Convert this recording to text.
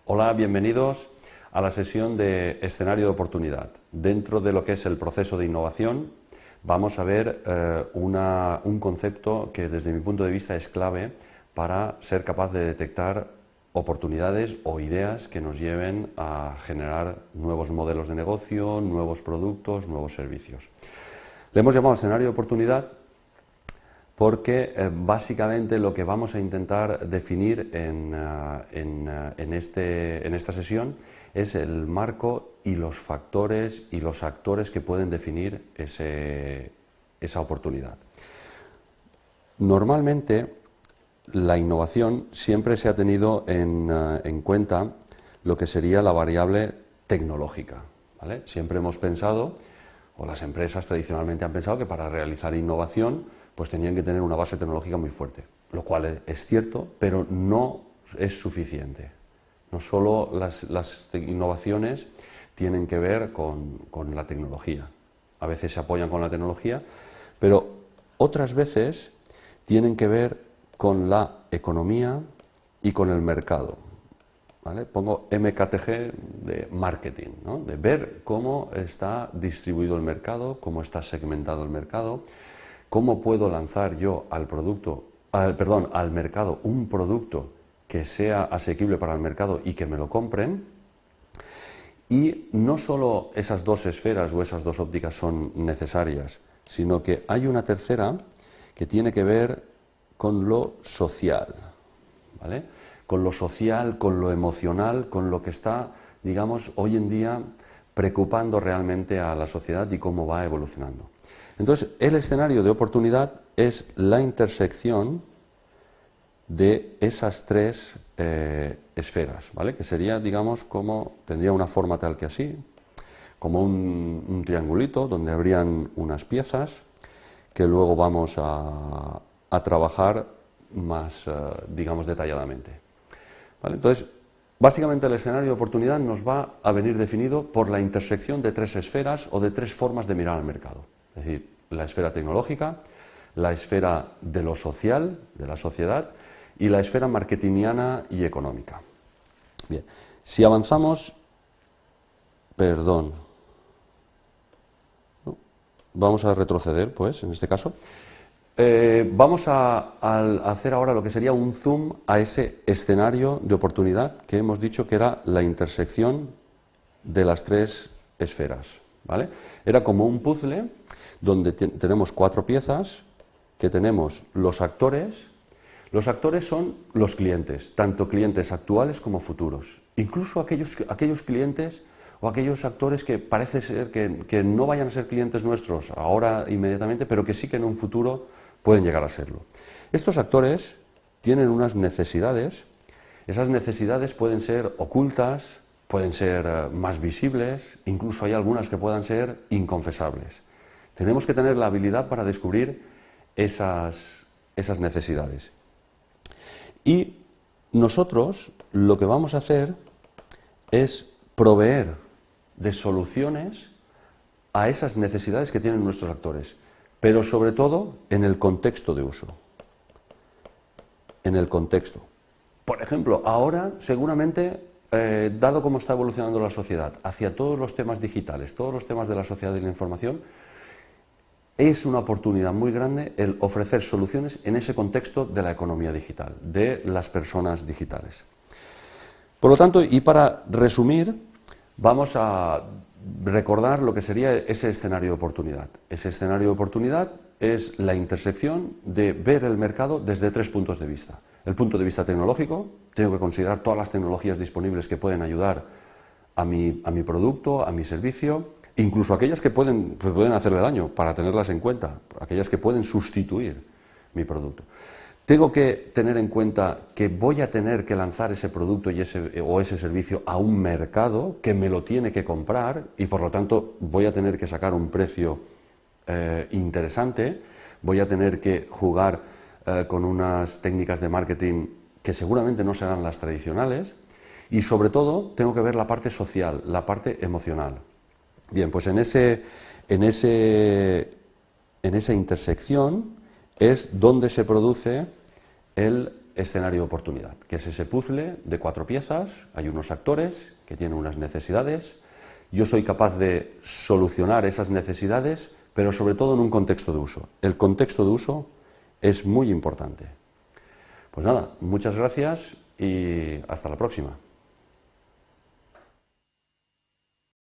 Hola, bienvenidos a la sesión de escenario de oportunidad. Dentro de lo que es el proceso de innovación, vamos a ver un concepto que desde mi punto de vista es clave para ser capaz de detectar oportunidades o ideas que nos lleven a generar nuevos modelos de negocio, nuevos productos, nuevos servicios. Le hemos llamado escenario de oportunidad porque básicamente lo que vamos a intentar definir en esta sesión es el marco y los factores y los actores que pueden definir esa oportunidad. Normalmente la innovación siempre se ha tenido en cuenta lo que sería la variable tecnológica, ¿vale? Siempre hemos pensado, o las empresas tradicionalmente han pensado, que para realizar innovación pues tenían que tener una base tecnológica muy fuerte, lo cual es cierto, pero no es suficiente. No solo las innovaciones tienen que ver con la tecnología. A veces se apoyan con la tecnología, pero otras veces tienen que ver con la economía y con el mercado. ¿Vale? Pongo MKTG de marketing, ¿no? De ver cómo está distribuido el mercado, cómo está segmentado el mercado, cómo puedo lanzar yo al mercado un producto que sea asequible para el mercado y que me lo compren. Y no solo esas dos esferas o esas dos ópticas son necesarias, sino que hay una tercera que tiene que ver con lo social, ¿vale? Con lo social, con lo emocional, con lo que está, digamos, hoy en día preocupando realmente a la sociedad y cómo va evolucionando. Entonces, el escenario de oportunidad es la intersección de esas tres esferas, ¿vale? Que sería, digamos, tendría una forma tal que así, como un triangulito donde habrían unas piezas que luego vamos a trabajar más, digamos, detalladamente, ¿vale? Entonces, básicamente el escenario de oportunidad nos va a venir definido por la intersección de tres esferas o de tres formas de mirar al mercado. Es decir, la esfera tecnológica, la esfera de lo social, de la sociedad, y la esfera marketingiana y económica. Bien, si avanzamos, vamos a retroceder, pues, en este caso. Vamos a hacer ahora lo que sería un zoom a ese escenario de oportunidad que hemos dicho que era la intersección de las tres esferas, ¿vale? Era como un puzzle donde tenemos cuatro piezas, que tenemos los actores. Los actores son los clientes, tanto clientes actuales como futuros. Incluso aquellos clientes o aquellos actores que parece ser que no vayan a ser clientes nuestros ahora inmediatamente, pero que sí que en un futuro pueden llegar a serlo. Estos actores tienen unas necesidades. Esas necesidades pueden ser ocultas, pueden ser más visibles, incluso hay algunas que puedan ser inconfesables. Tenemos que tener la habilidad para descubrir esas necesidades. Y nosotros lo que vamos a hacer es proveer de soluciones a esas necesidades que tienen nuestros actores, pero sobre todo en el contexto de uso. En el contexto. Por ejemplo, ahora seguramente, dado cómo está evolucionando la sociedad hacia todos los temas digitales, todos los temas de la sociedad y la información, es una oportunidad muy grande el ofrecer soluciones en ese contexto de la economía digital, de las personas digitales. Por lo tanto, y para resumir, vamos a recordar lo que sería ese escenario de oportunidad. Ese escenario de oportunidad es la intersección de ver el mercado desde tres puntos de vista. El punto de vista tecnológico, tengo que considerar todas las tecnologías disponibles que pueden ayudar a mi producto, a mi servicio, incluso aquellas que pueden hacerle daño, para tenerlas en cuenta, aquellas que pueden sustituir mi producto. Tengo que tener en cuenta que voy a tener que lanzar ese producto o ese servicio a un mercado que me lo tiene que comprar y por lo tanto voy a tener que sacar un precio interesante, voy a tener que jugar con unas técnicas de marketing que seguramente no serán las tradicionales y sobre todo tengo que ver la parte social, la parte emocional. Bien, pues en esa intersección es donde se produce el escenario de oportunidad, que es ese puzzle de 4 piezas, hay unos actores que tienen unas necesidades, yo soy capaz de solucionar esas necesidades, pero sobre todo en un contexto de uso. El contexto de uso es muy importante. Pues nada, muchas gracias y hasta la próxima.